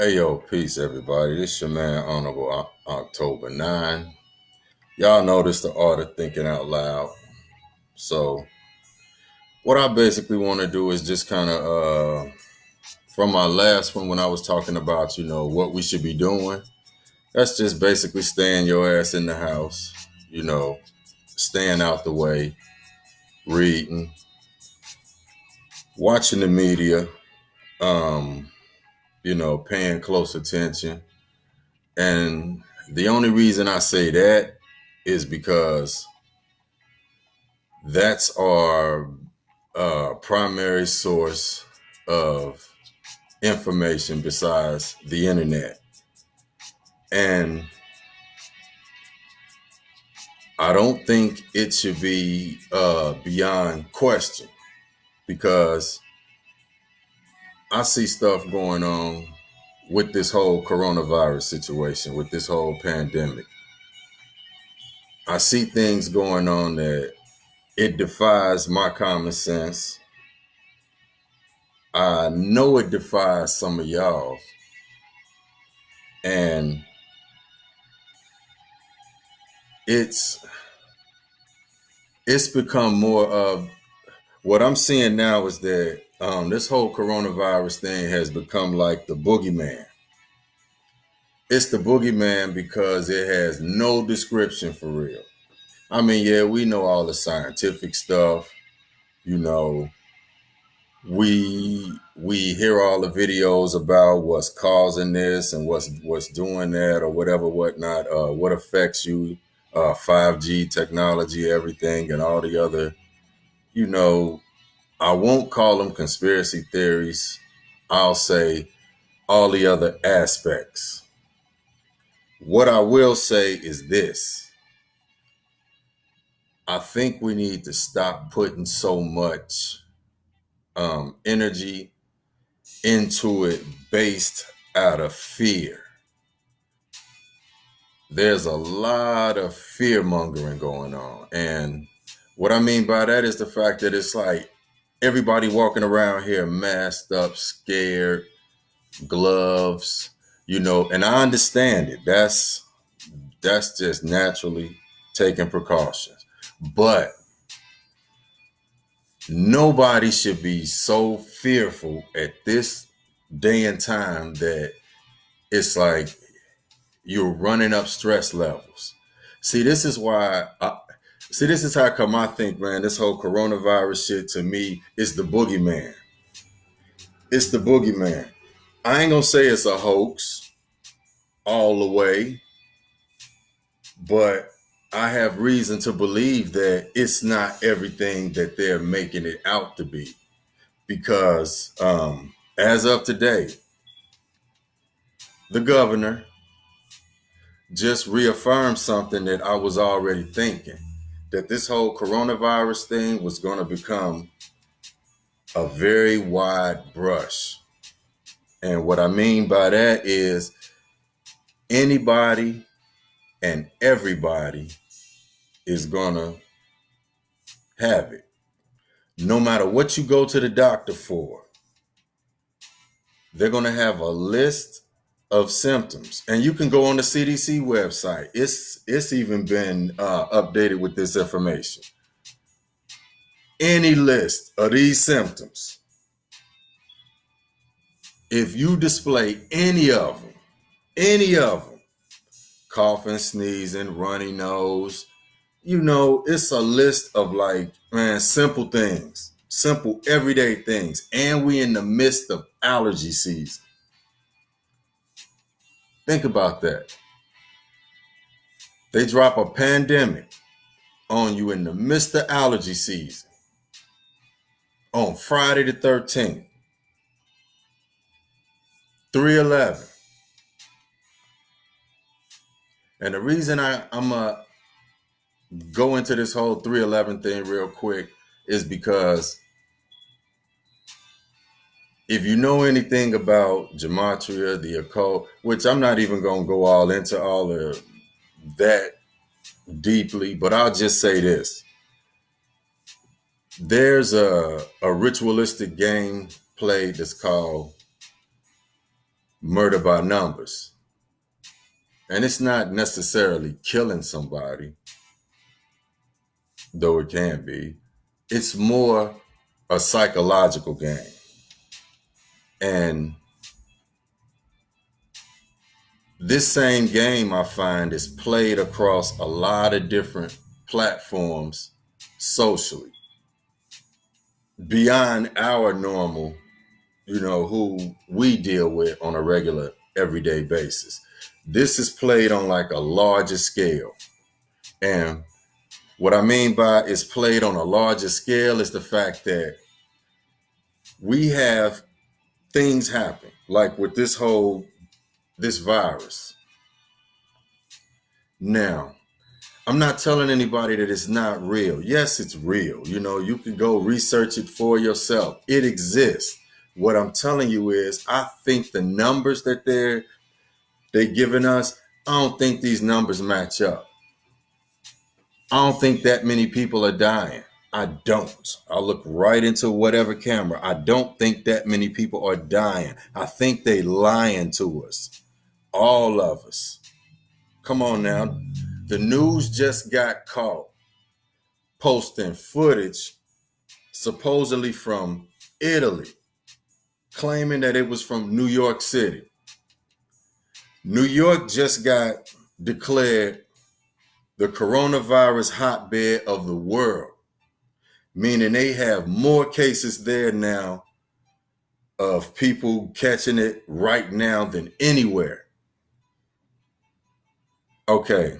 Hey yo, peace everybody. This your man Honorable October 9. Y'all know this the art of thinking out loud. So what I basically want to do is just kind of from my last one when I was talking about, what we should be doing. That's just basically staying your ass in the house, staying out the way, reading, watching the media, um, paying close attention. And the only reason I say that is because that's our primary source of information besides the internet. And I don't think it should be beyond question because I see stuff going on with this whole coronavirus situation, with this whole pandemic. I see things going on that it defies my common sense. I know it defies some of y'all. And it's it's become more of what I'm seeing now is that this whole coronavirus thing has become like the boogeyman. It's the boogeyman because it has no description for real. I mean, yeah, we know all the scientific stuff. You know, we hear all the videos about what's causing this and what's doing that or whatever, whatnot. What affects you, 5G technology, everything, and all the other. You know, I won't call them conspiracy theories. I'll say all the other aspects. What I will say is this. I think we need to stop putting so much energy into it based out of fear. There's a lot of fear mongering going on. And what I mean by that is the fact that it's like everybody walking around here masked up, scared, gloves, and I understand it. That's just naturally taking precautions. But nobody should be so fearful at this day and time that it's like you're running up stress levels. See, this is why this is how come I think, man, this whole coronavirus shit to me is the boogeyman. It's the boogeyman. I ain't gonna say it's a hoax all the way, but I have reason to believe that it's not everything that they're making it out to be. Because as of today, the governor just reaffirmed something that I was already thinking, that this whole coronavirus thing was going to become a very wide brush. And what I mean by that is anybody and everybody is going to have it. No matter what you go to the doctor for, they're going to have a list of symptoms. And you can go on the CDC website. It's even been updated with this information. Any list of these symptoms, if you display any of them, coughing, sneezing, runny nose, it's a list of like, man, simple things, simple everyday things. And we in the midst of allergy season. Think about that. They drop a pandemic on you in the midst of allergy season on Friday the 13th, 3/11. And the reason I'm go into this whole 3/11 thing real quick is because if you know anything about gematria, the occult, which I'm not even going to go all into all of that deeply, but I'll just say this. There's a ritualistic game played that's called murder by numbers. And it's not necessarily killing somebody, though it can be. It's more a psychological game. And this same game, I find, is played across a lot of different platforms socially, beyond our normal, who we deal with on a regular, everyday basis. This is played on like a larger scale. And what I mean by it's played on a larger scale is the fact that we have things happen, like with this virus. Now, I'm not telling anybody that it's not real. Yes, it's real. You can go research it for yourself. It exists. What I'm telling you is I think the numbers that they're giving us, I don't think these numbers match up. I don't think that many people are dying. I don't. I look right into whatever camera. I don't think that many people are dying. I think they lying to us. All of us. Come on now. The news just got caught posting footage supposedly from Italy, claiming that it was from New York City. New York just got declared the coronavirus hotbed of the world, meaning they have more cases there now of people catching it right now than anywhere. Okay,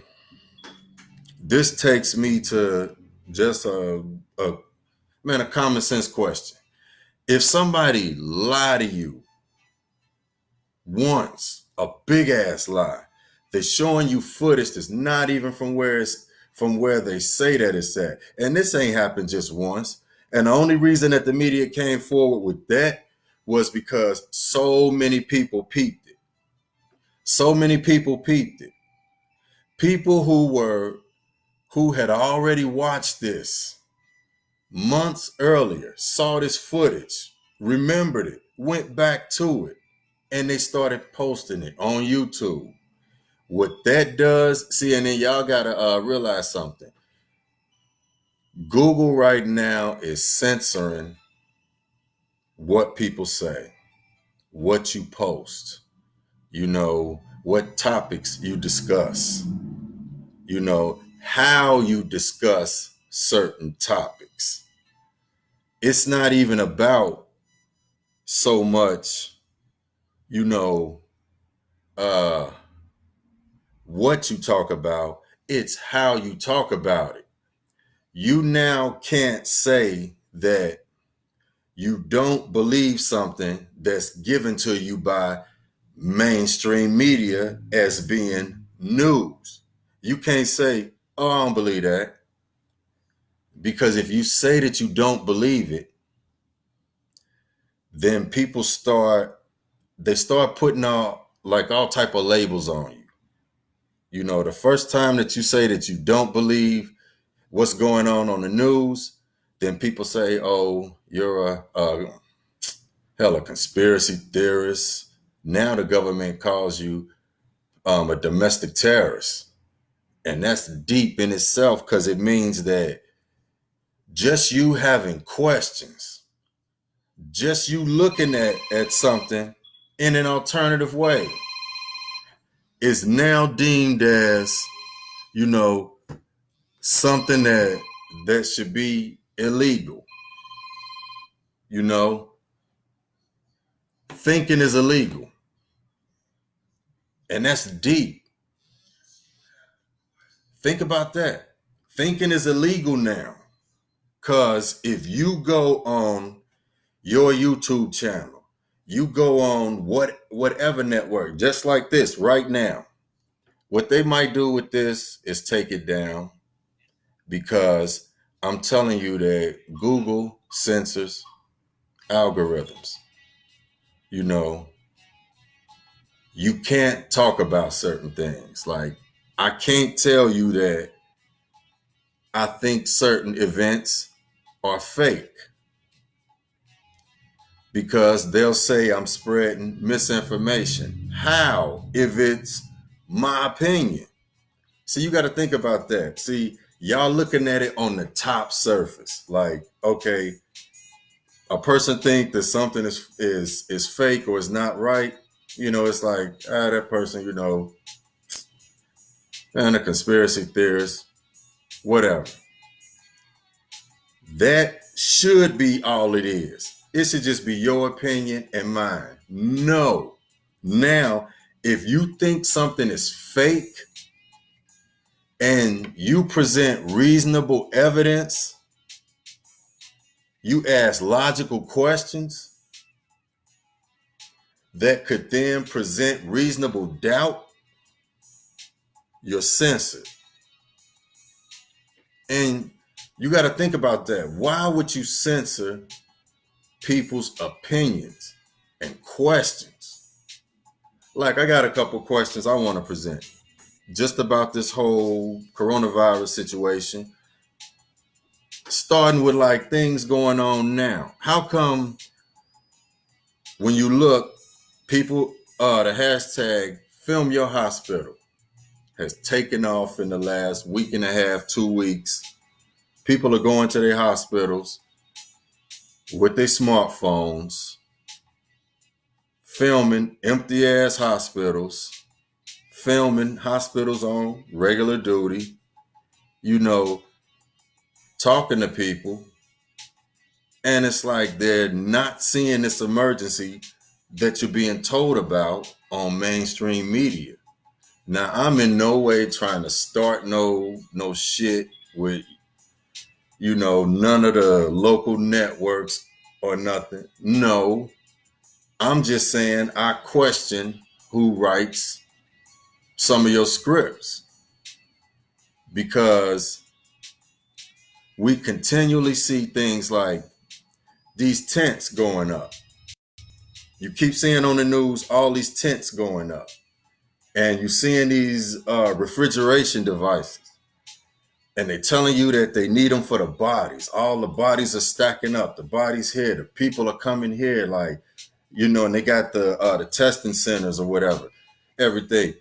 this takes me to just a common sense question. If somebody lie to you once, a big ass lie, they're showing you footage that's not even from where they say that it's at. And this ain't happened just once. And the only reason that the media came forward with that was because so many people peeped it. So many people peeped it. People who had already watched this months earlier, saw this footage, remembered it, went back to it, and they started posting it on YouTube. What that does, see, and then y'all gotta realize something. Google right now is censoring what people say, what you post, what topics you discuss, how you discuss certain topics. It's not even about so much, you know, uh, what you talk about, it's how you talk about it. You now can't say that you don't believe something that's given to you by mainstream media as being news. You can't say, oh, I don't believe that. Because if you say that you don't believe it, then they start putting all type of labels on you. The first time that you say that you don't believe what's going on the news, then people say, oh, you're a conspiracy theorist. Now the government calls you a domestic terrorist. And that's deep in itself, because it means that just you having questions, just you looking at something in an alternative way is now deemed as, you know, something that should be illegal. Thinking is illegal. And that's deep. Think about that. Thinking is illegal now. Because if you go on your YouTube channel, you go on whatever network, just like this right now, what they might do with this is take it down, because I'm telling you that Google censors algorithms. You can't talk about certain things. Like, I can't tell you that I think certain events are fake. because they'll say I'm spreading misinformation. How? If it's my opinion. See, you got to think about that. See, y'all looking at it on the top surface. Like, okay, a person think that something is fake or is not right. It's like, that person, and a conspiracy theorist, whatever. That should be all it is. It should just be your opinion and mine. No. Now, if you think something is fake and you present reasonable evidence, you ask logical questions that could then present reasonable doubt, you're censored. And you got to think about that. Why would you censor people's opinions and questions? Like, I got a couple questions I want to present just about this whole coronavirus situation, starting with like things going on now. How come when you look, people, the hashtag film your hospital has taken off in the last week and a half, 2 weeks. People are going to their hospitals with their smartphones, filming empty ass hospitals, filming hospitals on regular duty, talking to people. And it's like they're not seeing this emergency that you're being told about on mainstream media. Now, I'm in no way trying to start no shit with, none of the local networks or nothing. No, I'm just saying I question who writes some of your scripts, because we continually see things like these tents going up. You keep seeing on the news all these tents going up, and you're seeing these refrigeration devices, and they're telling you that they need them for the bodies. All the bodies are stacking up. The bodies here. The people are coming here, like, and they got the testing centers or whatever, everything.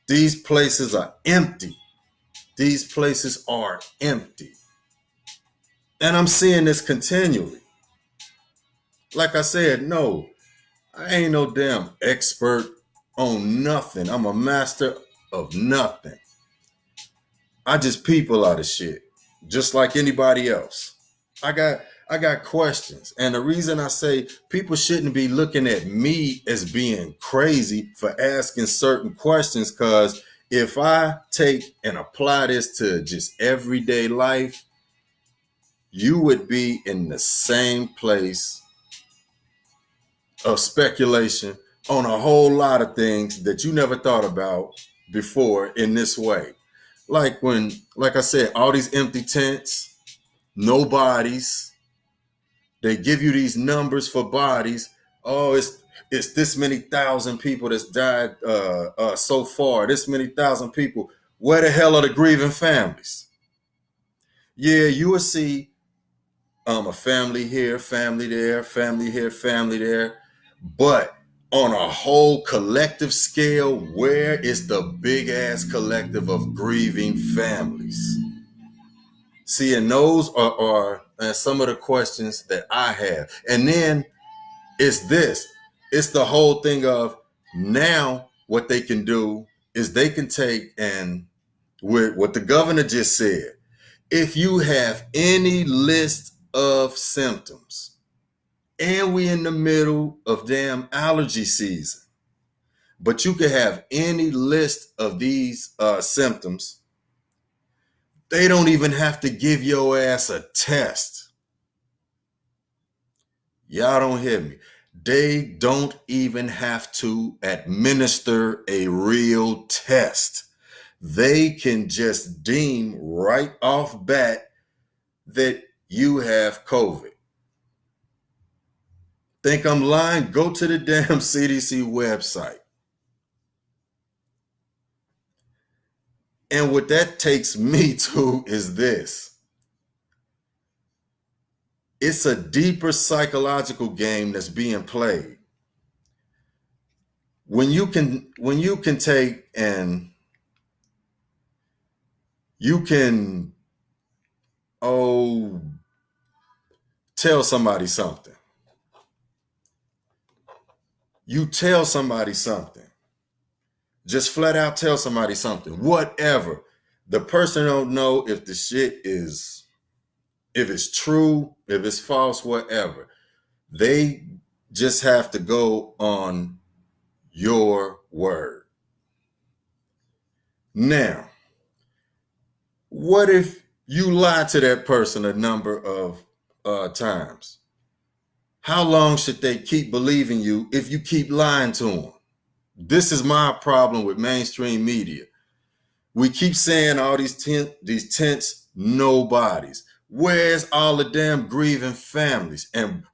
These places are empty. These places are empty. And I'm seeing this continually. Like I said, no, I ain't no damn expert on nothing. I'm a master of nothing. I just people out of shit, just like anybody else. I got questions. And the reason I say people shouldn't be looking at me as being crazy for asking certain questions, because if I take and apply this to just everyday life, you would be in the same place of speculation on a whole lot of things that you never thought about before in this way. Like I said, all these empty tents, no bodies. They give you these numbers for bodies. Oh, it's this many thousand people that's died so far. This many thousand people. Where the hell are the grieving families? Yeah, you will see a family here, family there, family here, family there. But on a whole collective scale, where is the big ass collective of grieving families? See, and those are some of the questions that I have. And then it's this. It's the whole thing of now what they can do is they can take and with what the governor just said, if you have any list of symptoms, and we in the middle of damn allergy season, but you could have any list of these symptoms, they don't even have to give your ass a test. Y'all don't hear me. They don't even have to administer a real test. They can just deem right off bat that you have COVID. Think I'm lying? Go to the damn CDC website. And what that takes me to is this. It's a deeper psychological game that's being played. When you can take and you can oh tell somebody something. You tell somebody something. Just flat out tell somebody something. Whatever. The person don't know if the shit is, if it's true, if it's false, whatever. They just have to go on your word. Now, what if you lie to that person a number of times? How long should they keep believing you if you keep lying to them? This is my problem with mainstream media. We keep saying all these tense nobodies. Where's all the damn grieving families?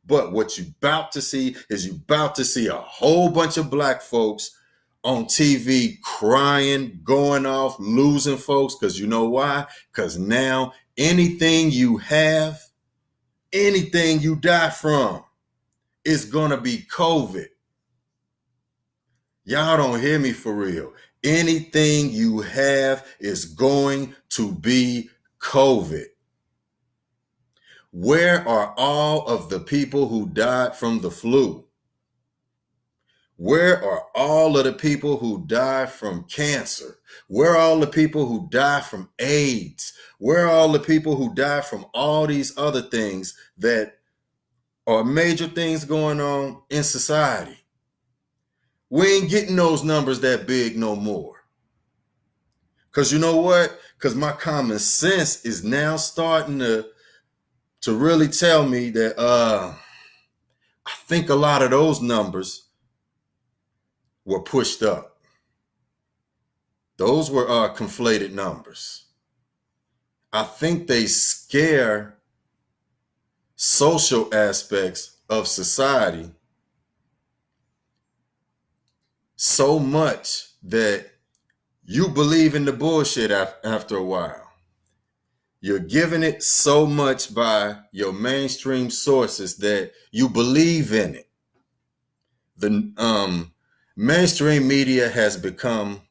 But what you about to see is you about to see a whole bunch of black folks on TV crying, going off, losing folks. Because you know why? Because now anything you have, anything you die from is going to be COVID. Y'all don't hear me for real. Anything you have is going to be COVID. Where are all of the people who died from the flu? Where are all of the people who died from cancer? Where are all the people who died from AIDS? Where are all the people who died from all these other things that are major things going on in society? We ain't getting those numbers that big no more. Because you know what? Because my common sense is now starting to really tell me that I think a lot of those numbers were pushed up. Those were conflated numbers. I think they scare social aspects of society so much that you believe in the bullshit after a while. You're giving it so much by your mainstream sources that you believe in it. The mainstream media has become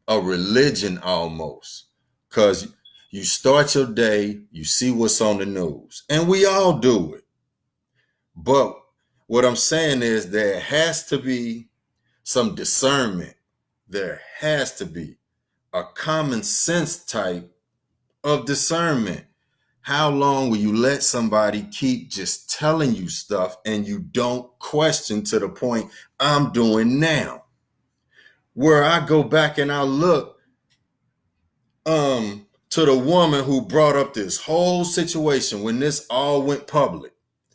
a religion almost, because you start your day, you see what's on the news, and we all do it. But what I'm saying is there has to be some discernment. There has to be a common sense type of discernment. How long will you let somebody keep just telling you stuff and you don't question to the point I'm doing now? Where I go back and I look to the woman who brought up this whole situation when this all went public.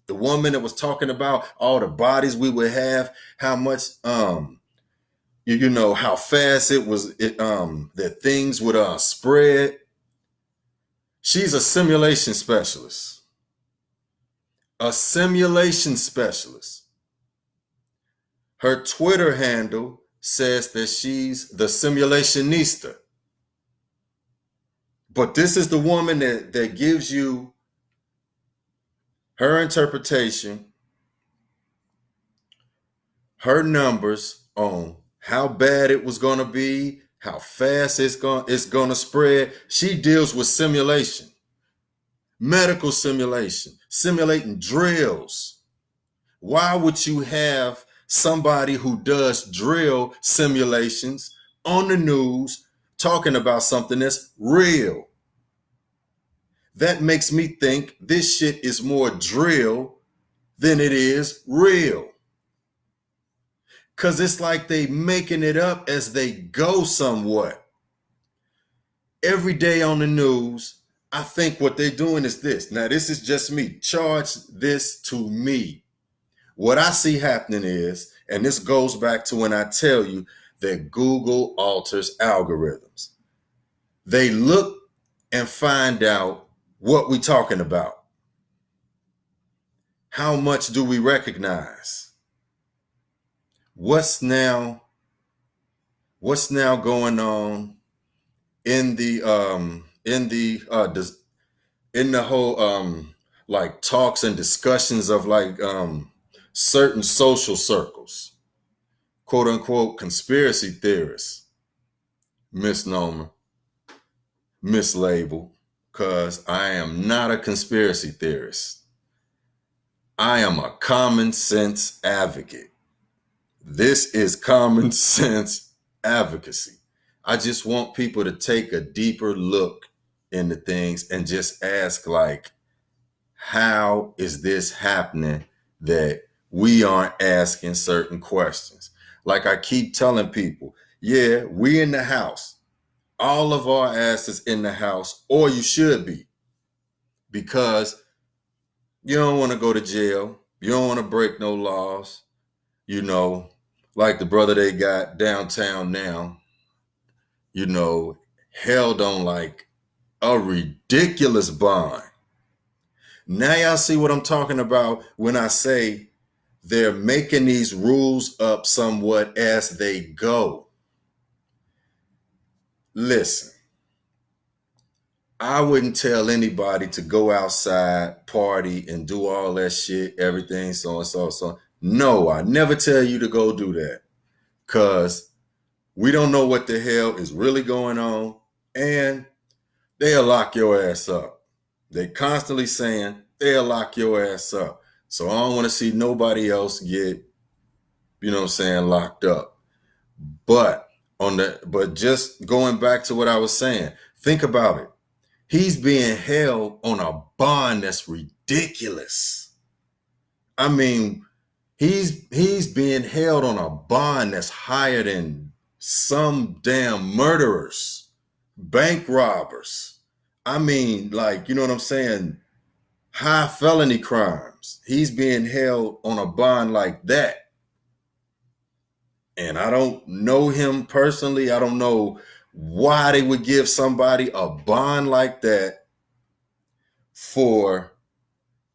The woman that was talking about all the bodies we would have, how much you know how fast that things would spread. She's a simulation specialist. A simulation specialist. Her Twitter handle says that she's the simulationista. But this is the woman that gives you her interpretation, her numbers on how bad it was going to be, how fast it's going to spread. She deals with simulation, medical simulation, simulating drills. Why would you have somebody who does drill simulations on the news talking about something that's real? That makes me think this shit is more drill than it is real. Because it's like they making it up as they go somewhat. Every day on the news, I think what they're doing is this. Now, this is just me. Charge this to me. What I see happening is, and this goes back to when I tell you that Google alters algorithms. They look and find out what we're talking about. How much do we recognize? What's now going on in the in the whole like talks and discussions of like certain social circles, quote unquote conspiracy theorists, misnomer, mislabel, because I am not a conspiracy theorist. I am a common sense advocate. This is common sense advocacy. I just want people to take a deeper look into things and just ask, like, how is this happening that we aren't asking certain questions? Like I keep telling people, yeah, we in the house. All of our asses in the house, or you should be, because you don't want to go to jail. You don't want to break no laws. You know, like the brother they got downtown now, you know, held on like a ridiculous bond. Now y'all see what I'm talking about when I say they're making these rules up somewhat as they go. Listen, I wouldn't tell anybody to go outside, party, and do all that shit, everything, so and so, so. No, I never tell you to go do that, because we don't know what the hell is really going on, and they'll lock your ass up. They constantly saying they'll lock your ass up. So I don't want to see nobody else get, you know what I'm saying, locked up. But but just going back to what I was saying, think about it. He's being held on a bond that's ridiculous. I mean, he's being held on a bond that's higher than some damn murderers, bank robbers. I mean, like, you know what I'm saying? High felony crimes. He's being held on a bond like that. And I don't know him personally. I don't know why they would give somebody a bond like that for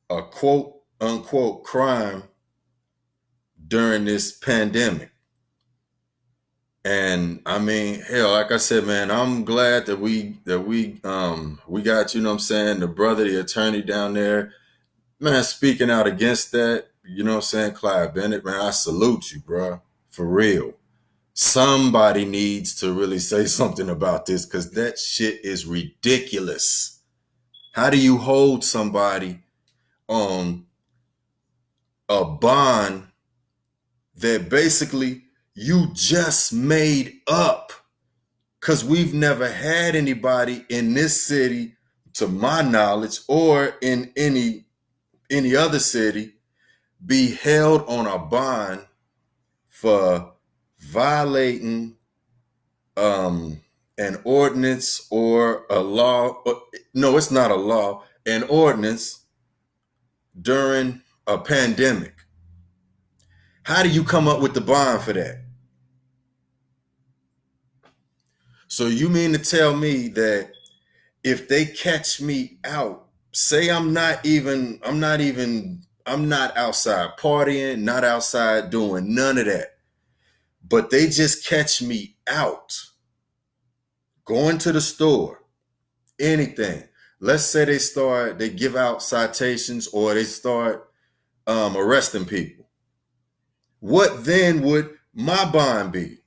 a quote unquote crime during this pandemic. And I mean, hell, like I said, man, I'm glad that we got, you know what I'm saying, the brother, the attorney down there, man, speaking out against that, you know what I'm saying, Clive Bennett, man, I salute you, bro, for real. Somebody needs to really say something about this, because that shit is ridiculous. How do you hold somebody on a bond that basically you just made up? Because we've never had anybody in this city, to my knowledge, or in any other city, be held on a bond for violating an ordinance or a law. No, it's not a law, an ordinance during a pandemic. How do you come up with the bond for that? So you mean to tell me that if they catch me out, say I'm not outside partying, not outside doing none of that, but they just catch me out, going to the store, anything. Let's say they give out citations, or they start arresting people. What then would my bond be?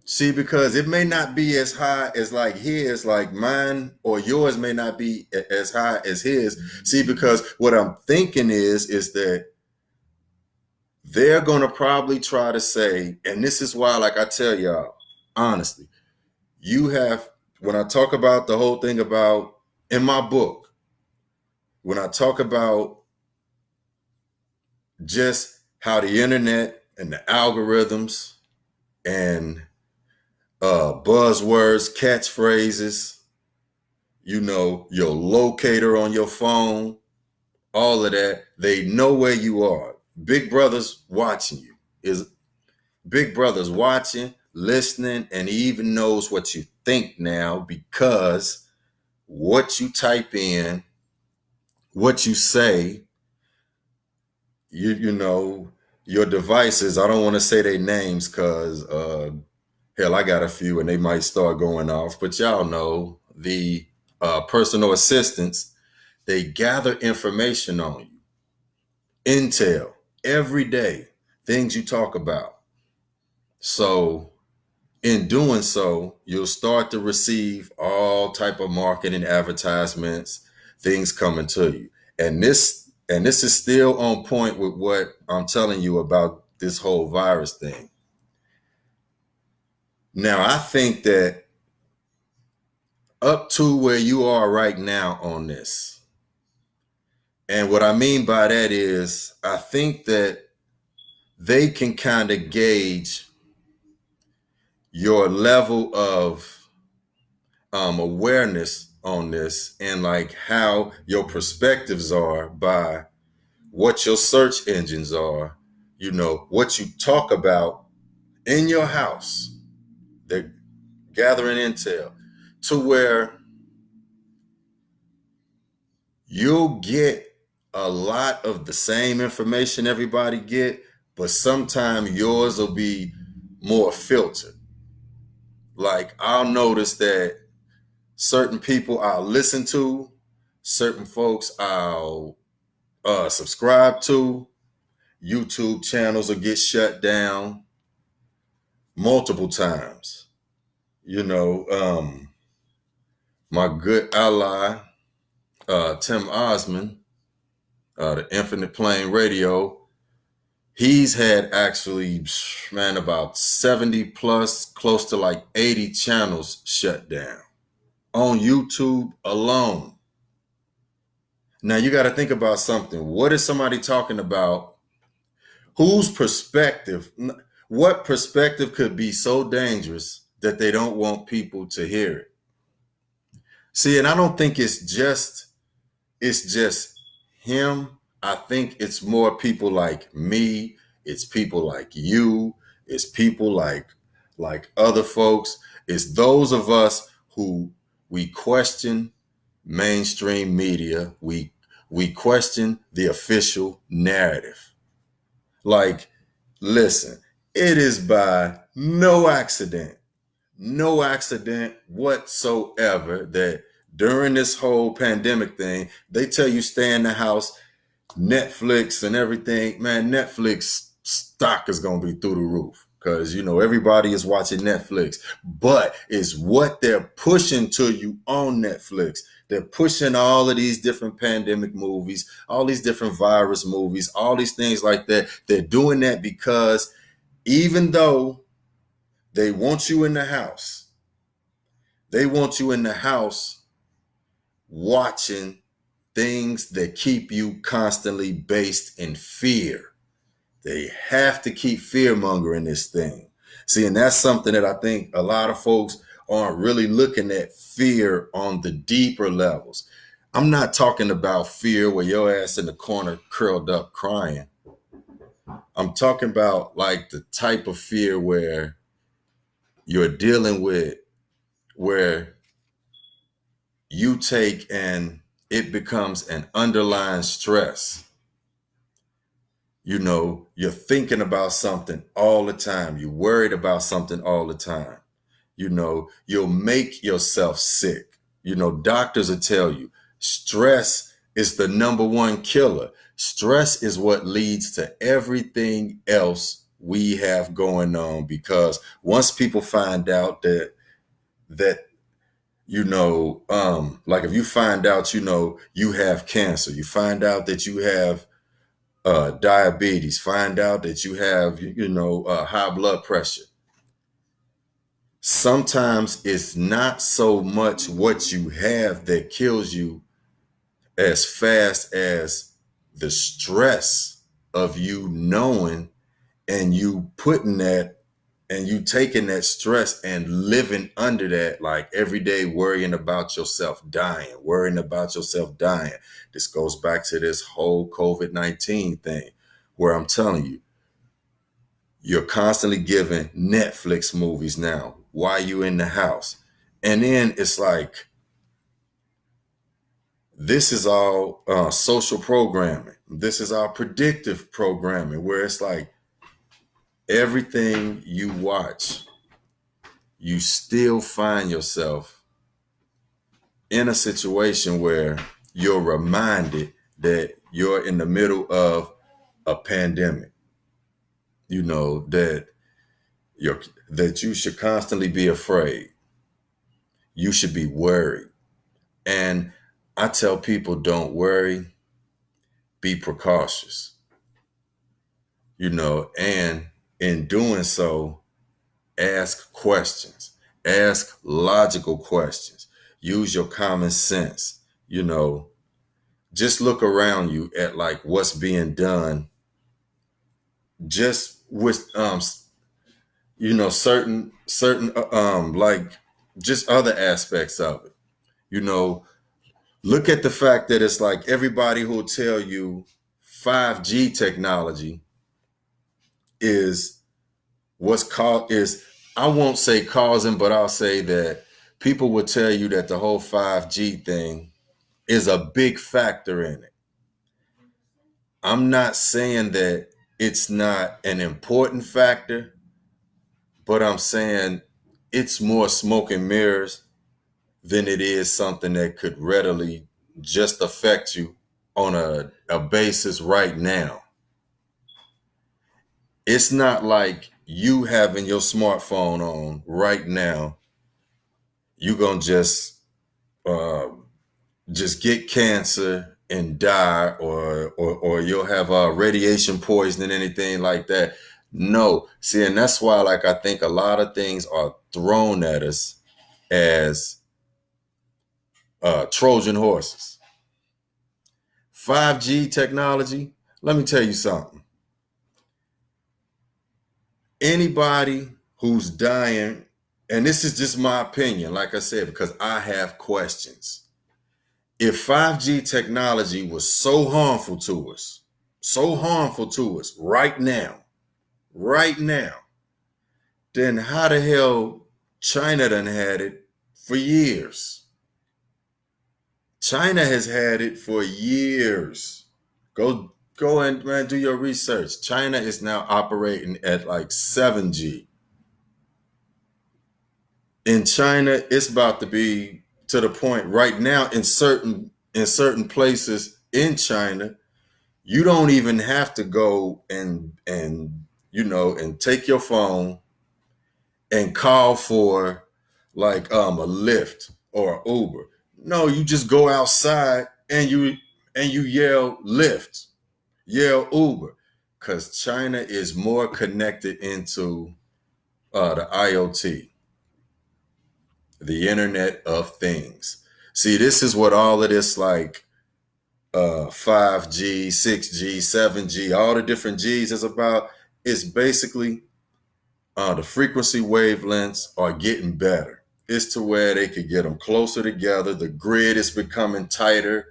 See, because it may not be as high as like his, like mine or yours may not be as high as his. See, because what I'm thinking is that they're going to probably try to say, and this is why, like I tell y'all, honestly, when I talk about the whole thing about in my book, when I talk about just how the internet and the algorithms and buzzwords, catchphrases, you know, your locator on your phone, all of that, they know where you are. Big Brother's watching you. Is Big Brother's watching, listening, and he even knows what you think now, because what you type in, what you say, you know, your devices, I don't want to say their names because hell, I got a few and they might start going off, but y'all know the personal assistants, They gather information on you, intel every day, things you talk about. So in doing so, you'll start to receive all type of marketing advertisements, things coming to you. And this is still on point with what I'm telling you about this whole virus thing. Now, I think that up to where you are right now on this, and what I mean by that is I think that they can kind of gauge your level of awareness on this and like how your perspectives are by what your search engines are, what you talk about in your house. They're gathering intel to where you'll get a lot of the same information everybody get, but sometimes yours will be more filtered. Like I'll notice that certain people I'll listen to, certain folks I'll subscribe to, YouTube channels will get shut down multiple times. My good ally, Tim Osmond, the Infinite Plane Radio, he's had actually, man, about 70 plus, close to like 80 channels shut down on YouTube alone. Now you got to think about something. What is somebody talking about? Whose perspective? What perspective could be so dangerous that they don't want people to hear it? See, and I don't think it's just him. I think it's more people like me. It's people like you. It's people like other folks. It's those of us who we question mainstream media. We question the official narrative. Like, listen, it is by no accident whatsoever that during this whole pandemic thing, they tell you stay in the house, Netflix and everything. Man, Netflix stock is going to be through the roof because, everybody is watching Netflix, but it's what they're pushing to you on Netflix. They're pushing all of these different pandemic movies, all these different virus movies, all these things like that. They're doing that because even though they want you in the house, they want you in the house watching things that keep you constantly based in fear. They have to keep fear mongering this thing. See, and that's something that I think a lot of folks aren't really looking at fear on the deeper levels. I'm not talking about fear where your ass in the corner curled up crying. I'm talking about like the type of fear where you're dealing with, where you take and it becomes an underlying stress. You're thinking about something all the time. You're worried about something all the time. You'll make yourself sick. Doctors will tell you stress is the number one killer. Stress is what leads to everything else we have going on, because once people find out that like if you find out, you have cancer, you find out that you have diabetes, find out that you have, high blood pressure. Sometimes it's not so much what you have that kills you as fast as the stress of you knowing and you putting that and you taking that stress and living under that, like every day worrying about yourself dying, This goes back to this whole COVID-19 thing where I'm telling you, you're constantly giving Netflix movies now while you in the house. And then it's like, this is all social programming. This is our predictive programming, where it's like everything you watch, you still find yourself in a situation where, you're reminded that you're in the middle of a pandemic. You know you're that you should constantly be afraid. You should be worried. And I tell people, don't worry, be precautious. And in doing so, ask questions, ask logical questions, use your common sense. Just look around you at like what's being done, just with certain like just other aspects of it. you know Look at the fact that it's like everybody who'll tell you 5G technology is what's called is, I won't say causing, but I'll say that people will tell you that the whole 5G thing is a big factor in it. I'm not saying that it's not an important factor, but I'm saying it's more smoke and mirrors than it is something that could readily just affect you on a basis right now. It's not like you having your smartphone on right now, you gonna uh, just get cancer and die, or you'll have radiation poisoning, anything like that. No, see, and that's why, like, I think a lot of things are thrown at us as Trojan horses. 5G technology, let me tell you something. Anybody who's dying, and this is just my opinion, like I said, because I have questions. If 5G technology was so harmful to us right now, then how the hell China done had it for years? China has had it for years. Go and man, do your research. China is now operating at like 7G. In China, it's about to be to the point right now in certain places in China, you don't even have to go and take your phone and call for like a Lyft or Uber. No, you just go outside and you yell Lyft, yell Uber, because China is more connected into the IoT, the Internet of Things. See, this is what all of this like 5G, 6G, 7G, all the different G's is about. It's basically the frequency wavelengths are getting better. It's to where they could get them closer together. The grid is becoming tighter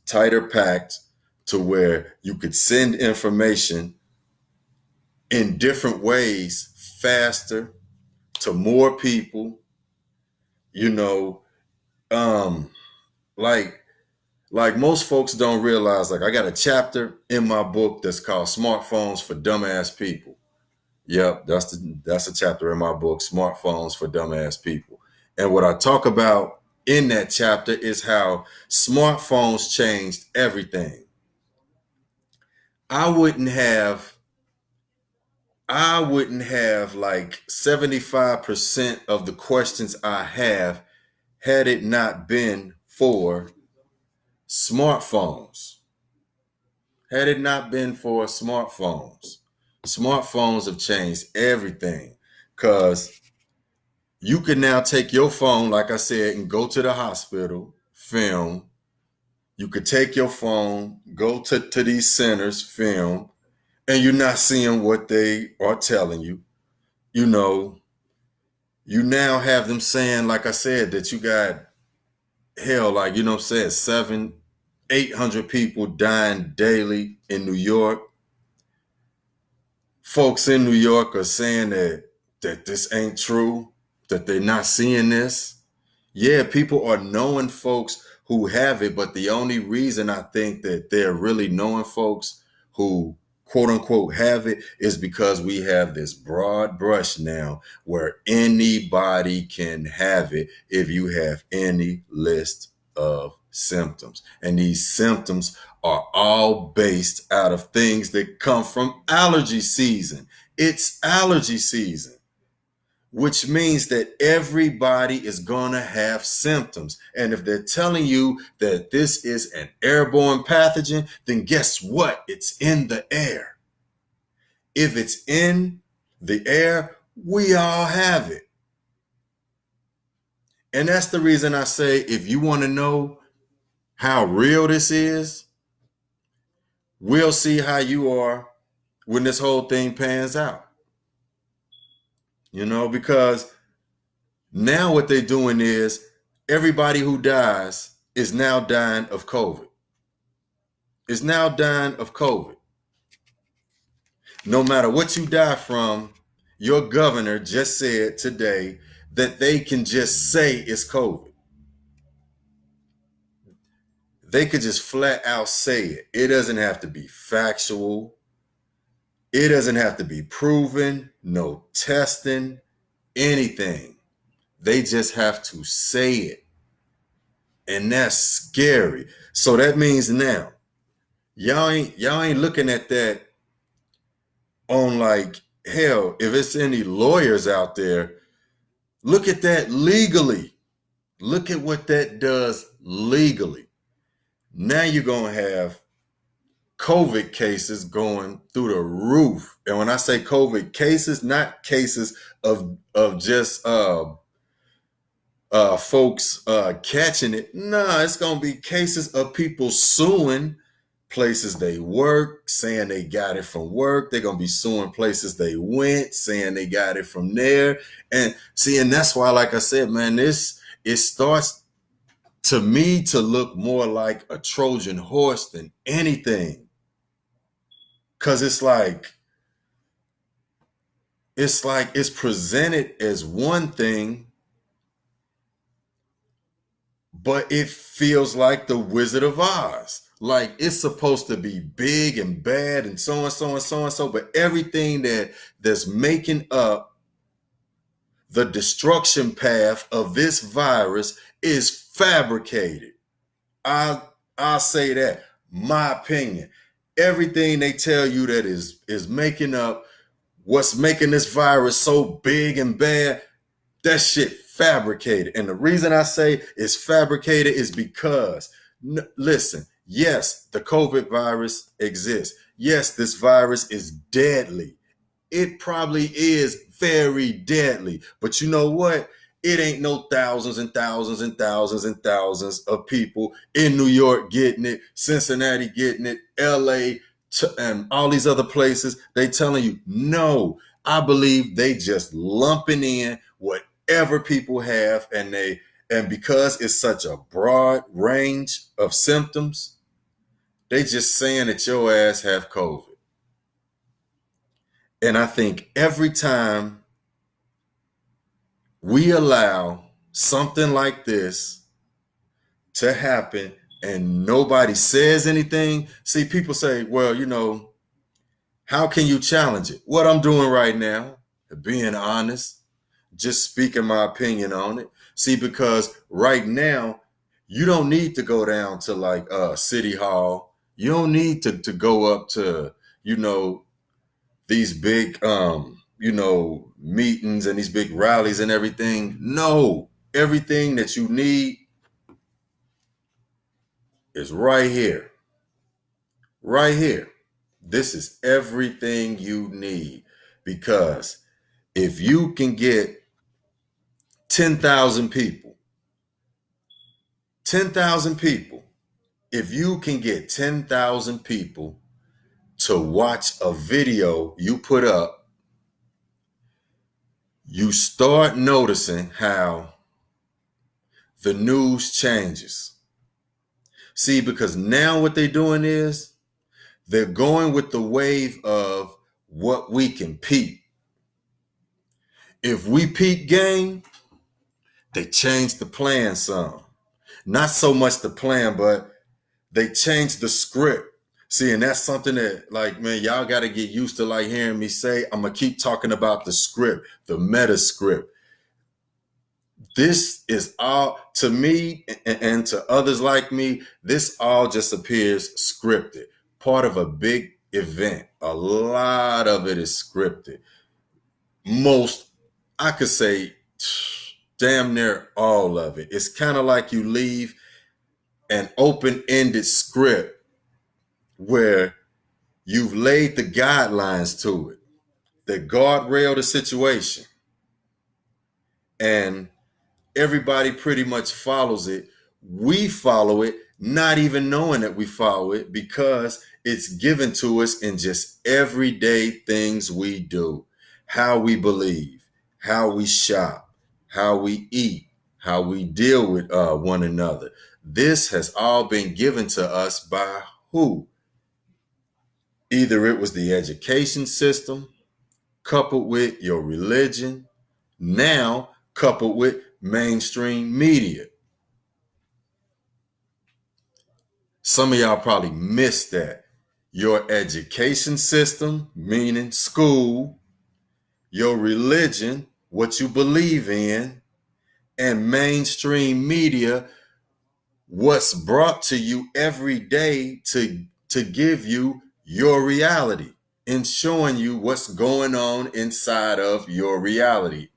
packed, to where you could send information in different ways faster to more people. You know, um, like most folks don't realize, like I got a chapter in my book that's called Smartphones for Dumbass People. Yep, that's a chapter in my book, Smartphones for Dumbass People. And what I talk about in that chapter is how smartphones changed everything. I wouldn't have like 75% of the questions I have had it not been for smartphones. Had it not been for smartphones have changed everything, because you can now take your phone, like I said, and go to the hospital, film. You could take your phone, go to these centers, film, and you're not seeing what they are telling you. You know, you now have them saying, like I said, that you got hell, like, what I'm saying, 800 people dying daily in New York. Folks in New York are saying that this ain't true, that they're not seeing this. Yeah, people are knowing folks who have it, but the only reason I think that they're really knowing folks who quote unquote have it is because we have this broad brush now where anybody can have it if you have any list of symptoms. And these symptoms are all based out of things that come from allergy season. It's allergy season, which means that everybody is going to have symptoms. And if they're telling you that this is an airborne pathogen, then guess what? It's in the air. If it's in the air, we all have it. And that's the reason I say, if you want to know how real this is, we'll see how you are when this whole thing pans out. Because now what they're doing is everybody who dies is now dying of COVID. Is now dying of COVID. No matter what you die from, your governor just said today that they can just say it's COVID. They could just flat out say it. It doesn't have to be factual. It doesn't have to be proven, no testing, anything. They just have to say it. And that's scary. So that means now, y'all ain't looking at that on like, hell, if it's any lawyers out there, look at that legally. Look at what that does legally. Now you're going to have COVID cases going through the roof. And when I say COVID cases, not cases of just folks catching it. Nah, it's going to be cases of people suing places they work, saying they got it from work. They're going to be suing places they went, saying they got it from there. And that's why, like I said, man, it starts to me to look more like a Trojan horse than anything. Cause it's presented as one thing, but it feels like the Wizard of Oz. Like it's supposed to be big and bad and so and so and so and so, but everything that's making up the destruction path of this virus is fabricated. I'll say that. My opinion. Everything they tell you that is making up what's making this virus so big and bad, that shit fabricated. And the reason I say it's fabricated is because, listen, yes, the COVID virus exists. Yes, this virus is deadly. It probably is very deadly. But you know what? It ain't no thousands and thousands and thousands and thousands of people in New York getting it, Cincinnati getting it, LA, and all these other places. They telling you, no, I believe they just lumping in whatever people have, and because it's such a broad range of symptoms, they just saying that your ass have COVID. And I think every time we allow something like this to happen and nobody says anything, see, people say, well, how can you challenge it? What I'm doing right now, being honest, just speaking my opinion on it. See, because right now, you don't need to go down to like City Hall. You don't need to go up to, these big, meetings and these big rallies and everything. No, everything that you need is right here. Right here. This is everything you need, because if you can get 10,000 people, if you can get 10,000 people to watch a video you put up, you start noticing how the news changes. See, because now what they're doing is they're going with the wave of what we can peak. If we peak game, they change the plan some. Not so much the plan, but they changed the script. See, and that's something that, like, man, y'all got to get used to, like, hearing me say. I'm going to keep talking about the script, the meta script. This is all to me and to others like me. This all just appears scripted, part of a big event. A lot of it is scripted. Most, I could say, damn near all of it. It's kind of like you leave an open-ended script where you've laid the guidelines to it, the guardrail the situation, and everybody pretty much follows it. We follow it, not even knowing that we follow it because it's given to us in just everyday things we do, how we believe, how we shop, how we eat, how we deal with one another. This has all been given to us by who? Either it was the education system, coupled with your religion, now coupled with mainstream media. Some of y'all probably missed that. Your education system, meaning school, your religion, what you believe in, and mainstream media, what's brought to you every day to give you your reality and showing you what's going on inside of your reality.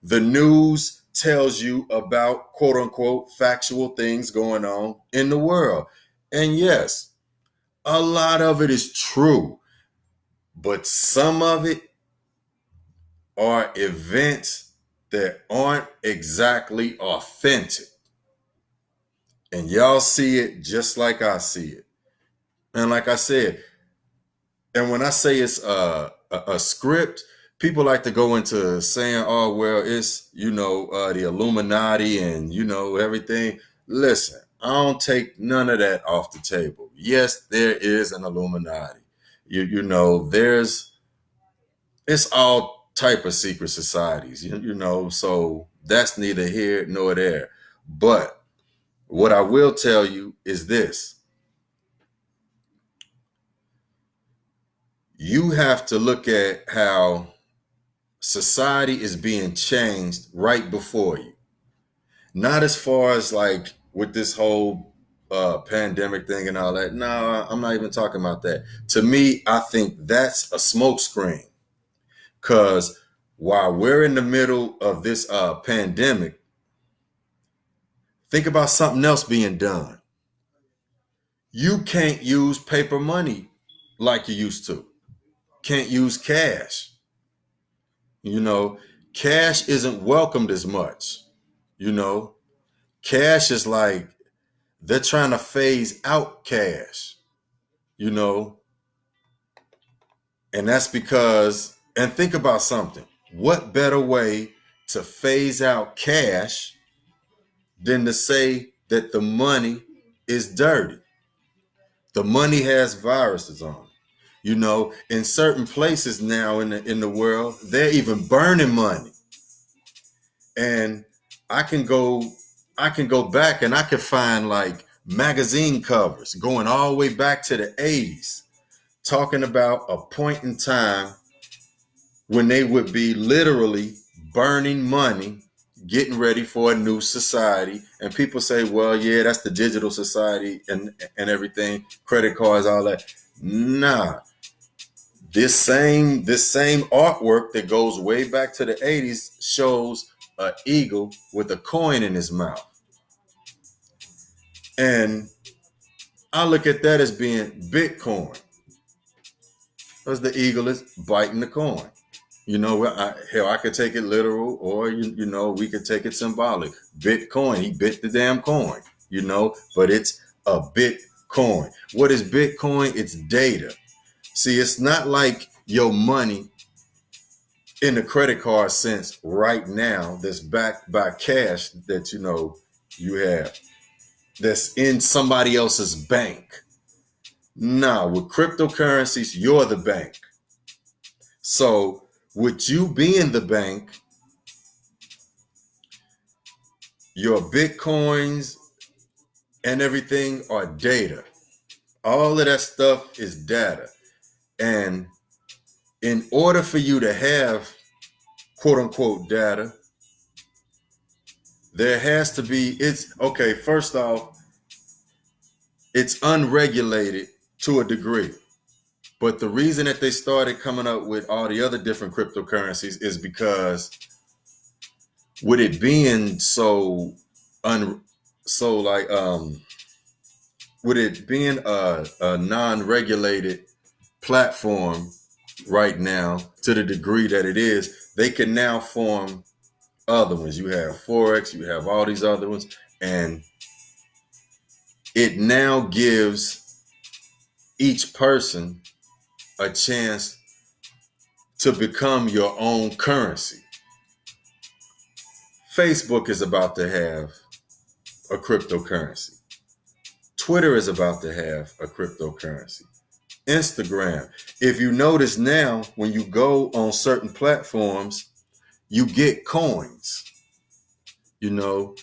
The news tells you about quote unquote factual things going on in the world. And yes, a lot of it is true, but some of it are events that aren't exactly authentic. And y'all see it just like I see it. And like I said, and when I say it's a script, people like to go into saying, oh, well, it's, the Illuminati and, everything. Listen, I don't take none of that off the table. Yes, there is an Illuminati. There's it's all type of secret societies, so that's neither here nor there. But what I will tell you is this: you have to look at how society is being changed right before you. Not as far as like with this whole pandemic thing and all that. No, I'm not even talking about that. To me, I think that's a smokescreen. Because while we're in the middle of this pandemic, think about something else being done. You can't use paper money like you used to. Can't use cash. You know, cash isn't welcomed as much. You know, cash is like they're trying to phase out cash, you know, and that's because, and think about something. What better way to phase out cash than to say that the money is dirty? The money has viruses on it. In certain places now in the world, they're even burning money. And I can go I can go back and I can find like magazine covers going all the way back to the 80s talking about a point in time when they would be literally burning money, getting ready for a new society. And people say, well, yeah, that's the digital society and everything, credit cards, all that. Nah, this same artwork that goes way back to the 80s shows an eagle with a coin in his mouth. And I look at that as being Bitcoin, because the eagle is biting the coin. Hell, I could take it literal, or we could take it symbolic. Bitcoin, he bit the damn coin, but it's a Bitcoin. What is Bitcoin? It's data. See, it's not like your money in the credit card sense right now that's backed by cash that you have that's in somebody else's bank. Nah, with cryptocurrencies, you're the bank. So with you being the bank, your Bitcoins and everything are data. All of that stuff is data. And in order for you to have quote unquote data, there has to be, it's okay, first off, it's unregulated to a degree. But the reason that they started coming up with all the other different cryptocurrencies is because with it being so un so like with it being a non-regulated platform right now to the degree that it is, they can now form other ones. You have Forex, you have all these other ones, and it now gives each person a chance to become your own currency. Facebook is about to have a cryptocurrency. Twitter is about to have a cryptocurrency. Instagram. If you notice now, when you go on certain platforms, you get coins. You know,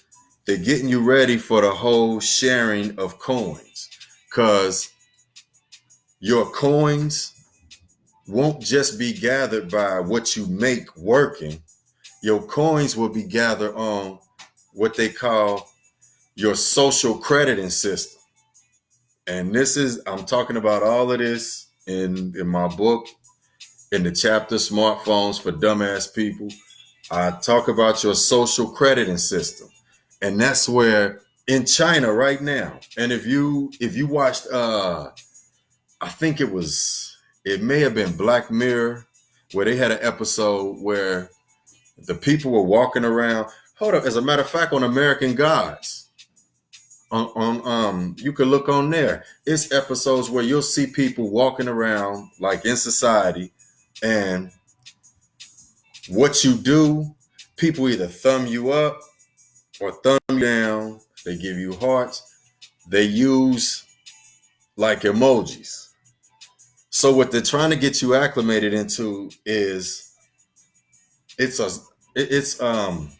they're getting you ready for the whole sharing of coins, because your coins won't just be gathered by what you make working. Your coins will be gathered on what they call your social crediting system. And this is, I'm talking about all of this in my book, in the chapter Smartphones for Dumbass People. I talk about your social crediting system. And that's where in China right now, and if you watched I think it may have been Black Mirror, where they had an episode where the people were walking around. Hold up, as a matter of fact, on American Gods, on you can look on there. It's episodes where you'll see people walking around like in society, and what you do, people either thumb you up or thumb you down. They give you hearts. They use like emojis. So what they're trying to get you acclimated into is it's a it's um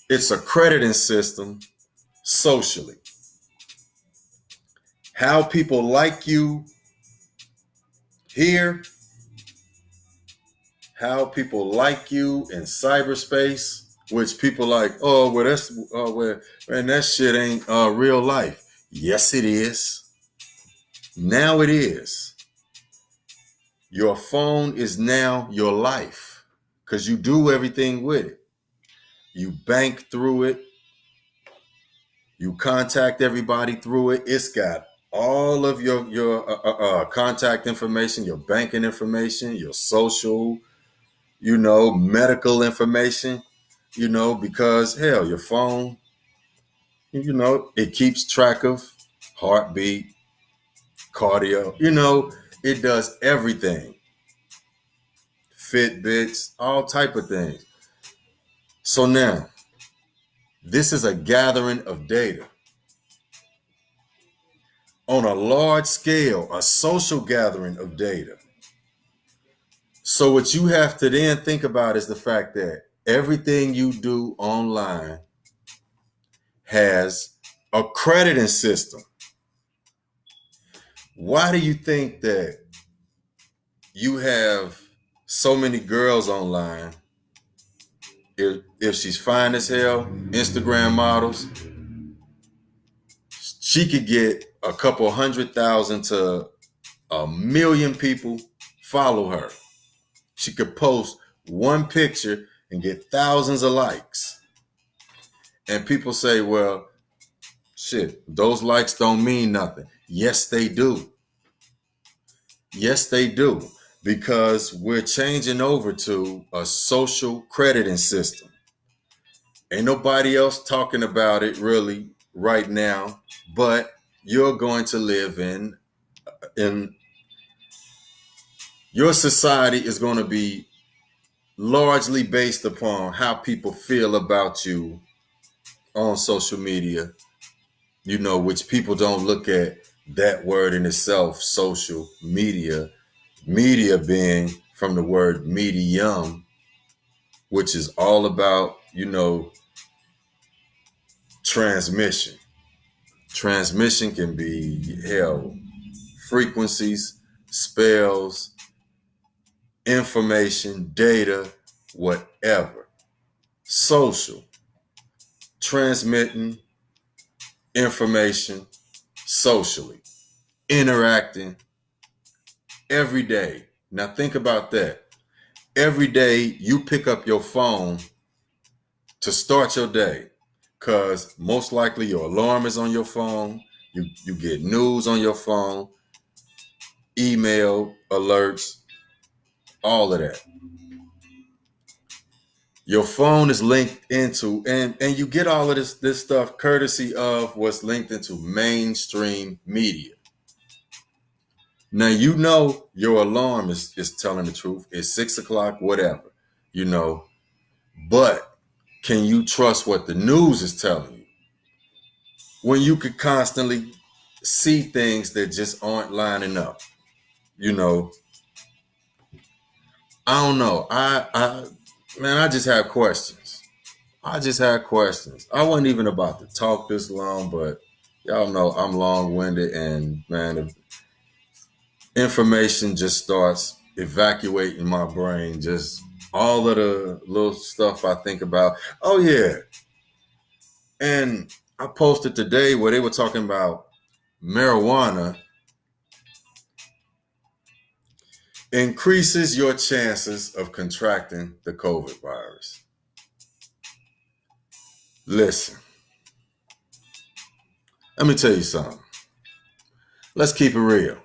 it's a crediting system socially. How people like you here, how people like you in cyberspace, which people like, oh well that's well man, that shit ain't real life. Yes it is. Now it is. Your phone is now your life because you do everything with it. You bank through it. You contact everybody through it. It's got all of your contact information, your banking information, your social, medical information, because hell, your phone, it keeps track of heartbeat, cardio, it does everything. Fitbits, all type of things. So now, this is a gathering of data on a large scale, a social gathering of data. So what you have to then think about is the fact that everything you do online has a crediting system. Why do you think that you have so many girls online? If she's fine as hell, Instagram models, she could get a couple 100,000 to 1,000,000 people follow her. She could post one picture and get thousands of likes. And people say, well, shit, those likes don't mean nothing. Yes, they do. Yes, they do. Because we're changing over to a social crediting system. Ain't nobody else talking about it really right now, but you're going to live in your society is going to be largely based upon how people feel about you on social media, which people don't look at that word in itself, social media being from the word medium, which is all about, transmission. Transmission can be frequencies, spells, information, data, whatever. social, transmitting information socially, interacting every day. Now think about that. Every day you pick up your phone to start your day, because most likely your alarm is on your phone. You get news on your phone, email alerts, all of that. Your phone is linked into, and you get all of this stuff courtesy of what's linked into mainstream media. Now you know your alarm is telling the truth. It's 6 o'clock, whatever, you know. But can you trust what the news is telling you? When you could constantly see things that just aren't lining up, you know. I don't know. I just have questions. I just had questions. I wasn't even about to talk this long, but y'all know I'm long-winded, and man, the information just starts evacuating my brain. Just all of the little stuff I think about. Oh yeah, and I posted today where they were talking about marijuana increases your chances of contracting the COVID virus. Listen, let me tell you something. Let's keep it real.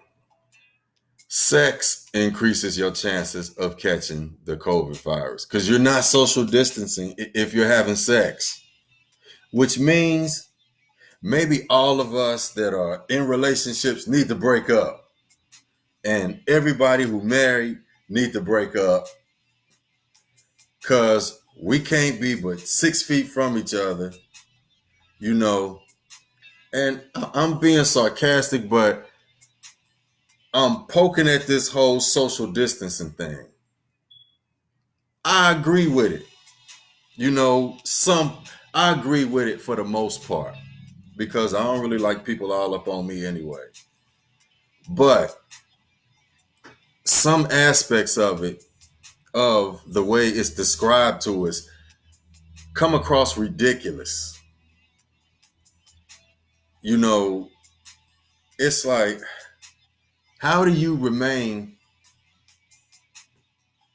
Sex increases your chances of catching the COVID virus because you're not social distancing if you're having sex, which means maybe all of us that are in relationships need to break up, and everybody who married need to break up, because we can't be but 6 feet from each other, you know. And I'm being sarcastic, but I'm poking at this whole social distancing thing. I agree with it. You know, I agree with it for the most part, because I don't really like people all up on me anyway. But some aspects of it, of the way it's described to us, come across ridiculous. You know, it's like, how do you remain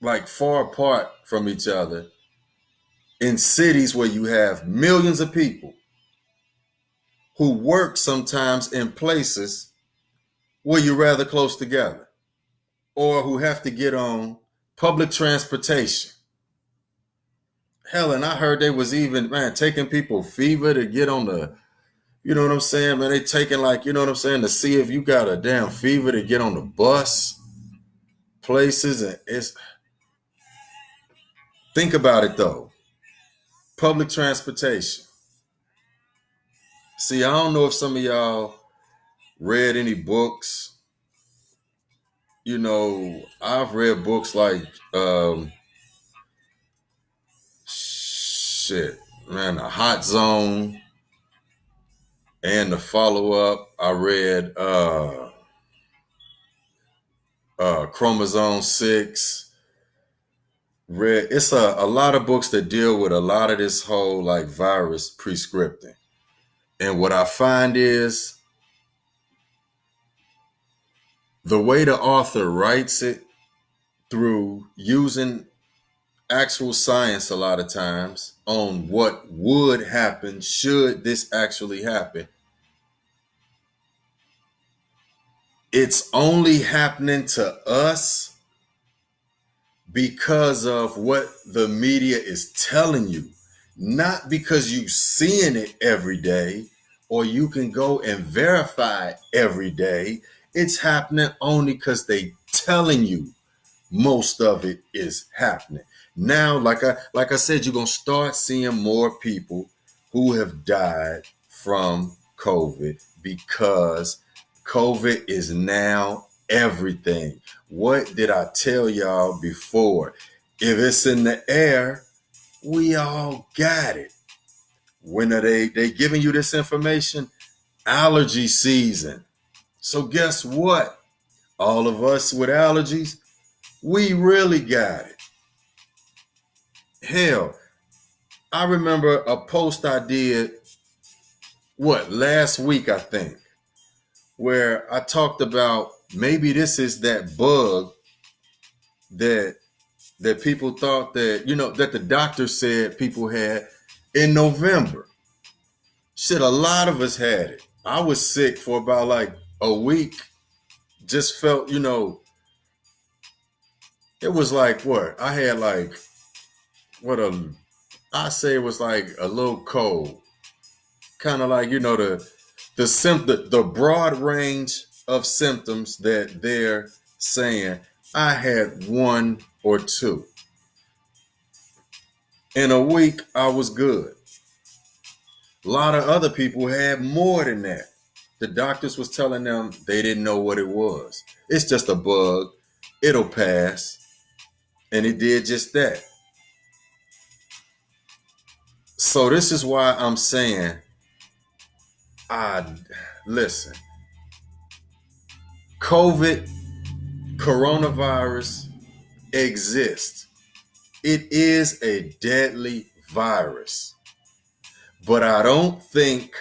like far apart from each other in cities where you have millions of people who work sometimes in places where you're rather close together, or who have to get on public transportation? Hell, and I heard they was even, man, taking people fever to get on the, you know what I'm saying, man? They taking, like, you know what I'm saying, to see if you got a damn fever to get on the bus places. And it's, think about it though. Public transportation. See, I don't know if some of y'all read any books. You know, I've read books like shit, man, The Hot Zone, and the follow-up. I read Chromosome 6. Read, it's a lot of books that deal with a lot of this whole like virus prescripting. And what I find is the way the author writes it, through using actual science a lot of times on what would happen should this actually happen. It's only happening to us because of what the media is telling you, not because you seeing it every day or you can go and verify it every day. It's happening only because they telling you most of it is happening. Now, like I said, you're gonna start seeing more people who have died from COVID, because COVID is now everything. What did I tell y'all before? If it's in the air, we all got it. When are they giving you this information? Allergy season. So guess what? All of us with allergies, we really got it. Hell, I remember a post I did, last week, I think, where I talked about maybe this is that bug that people thought that, that the doctor said people had in November. Shit, a lot of us had it. I was sick for about like a week. Just felt, it was like what? I had like what a I say it was like a little cold. Kind of like, the broad range of symptoms that they're saying. I had one or two. In a week, I was good. A lot of other people had more than that. The doctors was telling them they didn't know what it was. It's just a bug. It'll pass. And it did just that. So this is why I'm saying, I listen, COVID, coronavirus exists. It is a deadly virus. But I don't think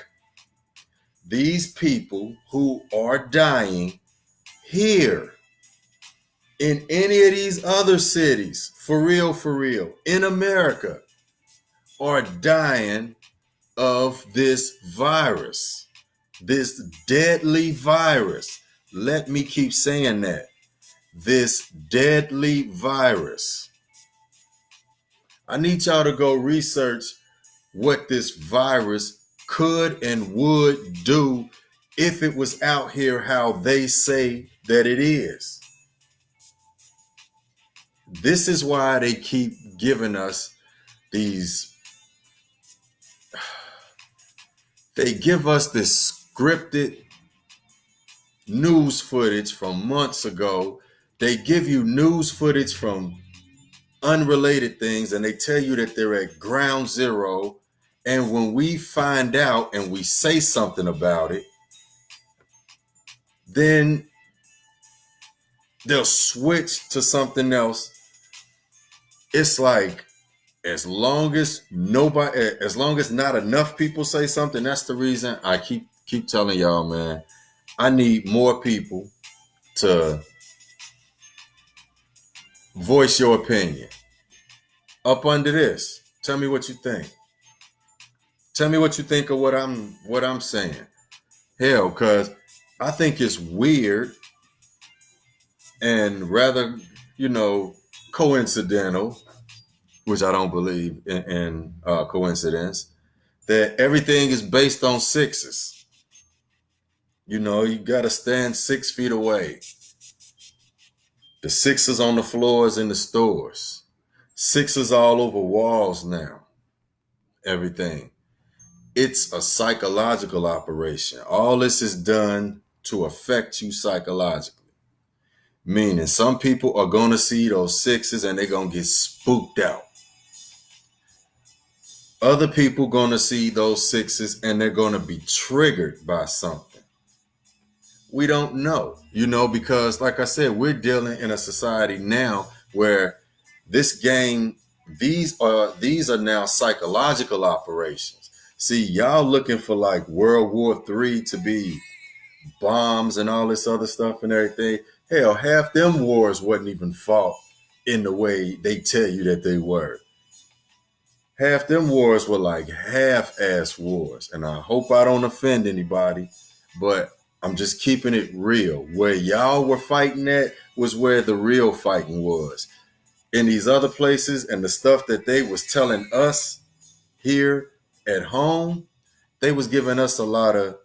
these people who are dying here in any of these other cities, for real, in America, are dying of this virus, this deadly virus. Let me keep saying that. This deadly virus. I need y'all to go research what this virus could and would do if it was out here how they say that it is. This is why they keep giving us these, they give us this scripted news footage from months ago. They give you news footage from unrelated things and they tell you that they're at ground zero. And when we find out and we say something about it, then they'll switch to something else. It's like, as long as not enough people say something, that's the reason I keep telling y'all, man, I need more people to voice your opinion up under this. Tell me what you think. Tell me what you think of what I'm saying. Hell, cause I think it's weird and rather, coincidental, which I don't believe in coincidence, that everything is based on sixes. You got to stand 6 feet away. The sixes on the floors in the stores. Sixes all over walls now. Everything. It's a psychological operation. All this is done to affect you psychologically. Meaning some people are going to see those sixes and they're going to get spooked out. Other people going to see those sixes and they're going to be triggered by something. We don't know, because like I said, we're dealing in a society now where this game, these are now psychological operations. See, y'all looking for like World War III to be bombs and all this other stuff and everything. Hell, half them wars wasn't even fought in the way they tell you that they were. Half them wars were like half-ass wars. And I hope I don't offend anybody, but I'm just keeping it real. Where y'all were fighting at was where the real fighting was. In these other places and the stuff that they was telling us here at home, they was giving us a lot of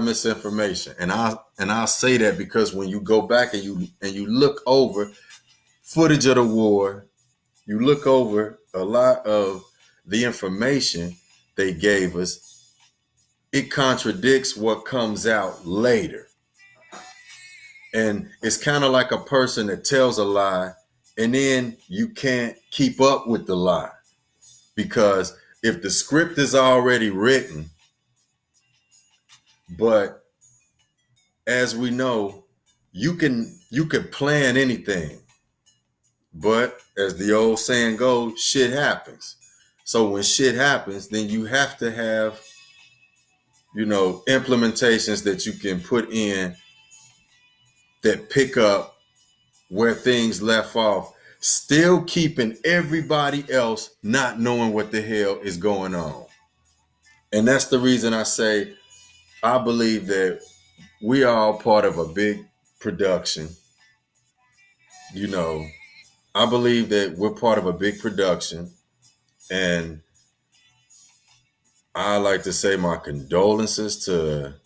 misinformation. And I'll say that because when you go back and you look over footage of the war, you look over a lot of the information they gave us, it contradicts what comes out later. And it's kind of like a person that tells a lie and then you can't keep up with the lie. Because if the script is already written, but as we know, you can plan anything. But as the old saying goes, shit happens. So when shit happens, then you have to have, implementations that you can put in that pick up where things left off, still keeping everybody else not knowing what the hell is going on. And that's the reason I say I believe that we are all part of a big production. You know, I believe that we're part of a big production. And I like to say my condolences to,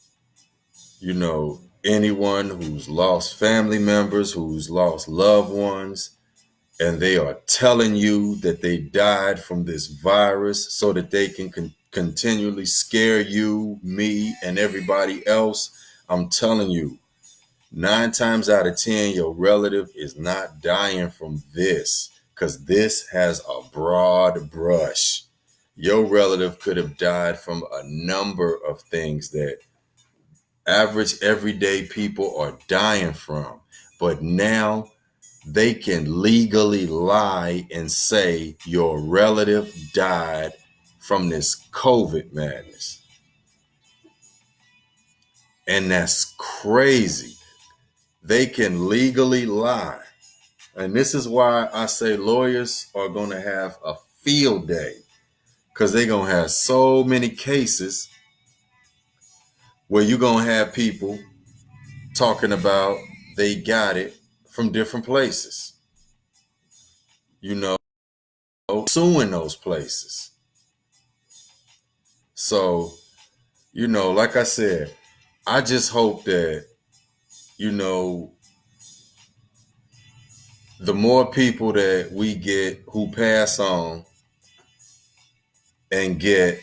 anyone who's lost family members, who's lost loved ones, and they are telling you that they died from this virus so that they can continually scare you, me, and everybody else. I'm telling you, 9 times out of 10, your relative is not dying from this because this has a broad brush. Your relative could have died from a number of things that average everyday people are dying from. But now they can legally lie and say your relative died from this COVID madness. And that's crazy. They can legally lie. And this is why I say lawyers are going to have a field day because they're going to have so many cases where you're going to have people talking about they got it from different places, you know, suing those places. So, like I said, I just hope that, the more people that we get who pass on and get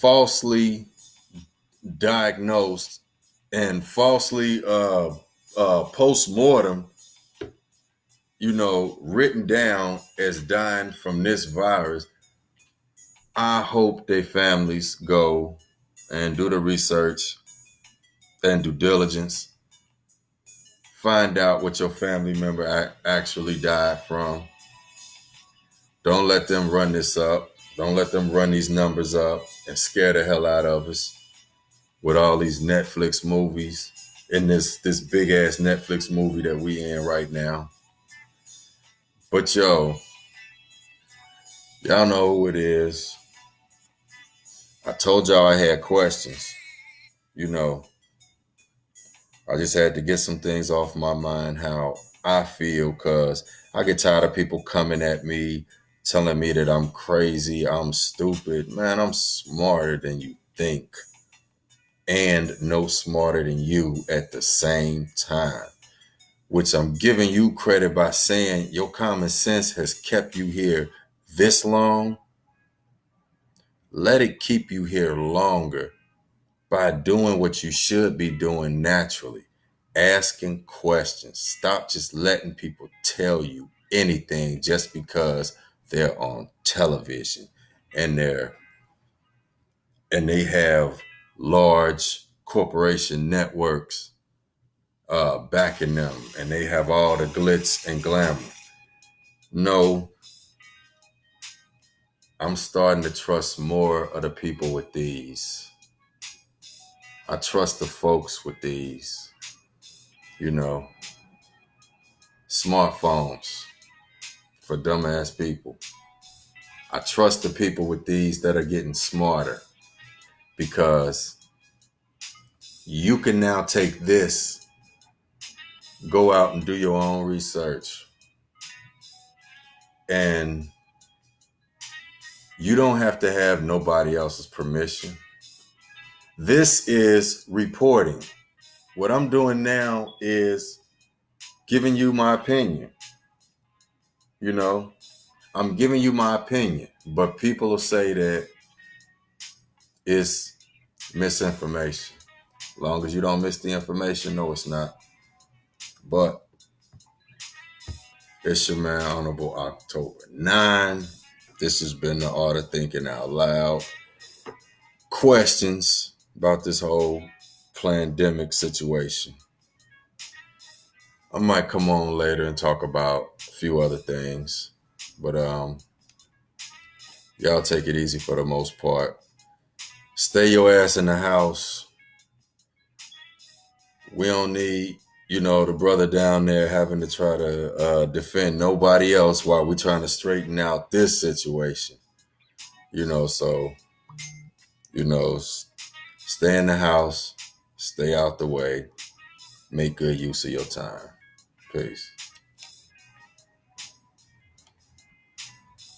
falsely diagnosed and falsely post-mortem, written down as dying from this virus, I hope their families go and do the research and due diligence, find out what your family member actually died from. Don't let them run this up. Don't let them run these numbers up and scare the hell out of us with all these Netflix movies in this big ass Netflix movie that we in right now. But y'all know who it is. I told y'all I had questions. I just had to get some things off my mind, how I feel, because I get tired of people coming at me, telling me that I'm crazy, I'm stupid. Man, I'm smarter than you think and no smarter than you at the same time, which I'm giving you credit by saying your common sense has kept you here this long. Let it keep you here longer by doing what you should be doing naturally, asking questions. Stop just letting people tell you anything just because they're on television and they have large corporation networks backing them and they have all the glitz and glamour. No, I'm starting to trust more of the people with these. I trust the folks with these, smartphones for dumbass people. I trust the people with these that are getting smarter because you can now take this, go out and do your own research, and you don't have to have nobody else's permission. This is reporting. What I'm doing now is giving you my opinion. I'm giving you my opinion, but people will say that it's misinformation. As long as you don't miss the information, no, it's not. But it's your man, Honorable October 9. This has been the Art of Thinking Out Loud. Questions about this whole pandemic situation. I might come on later and talk about a few other things. But Y'all take it easy for the most part. Stay your ass in the house. We don't need, the brother down there having to try to defend nobody else while we're trying to straighten out this situation. So, you know, stay in the house, stay out the way, make good use of your time. Peace.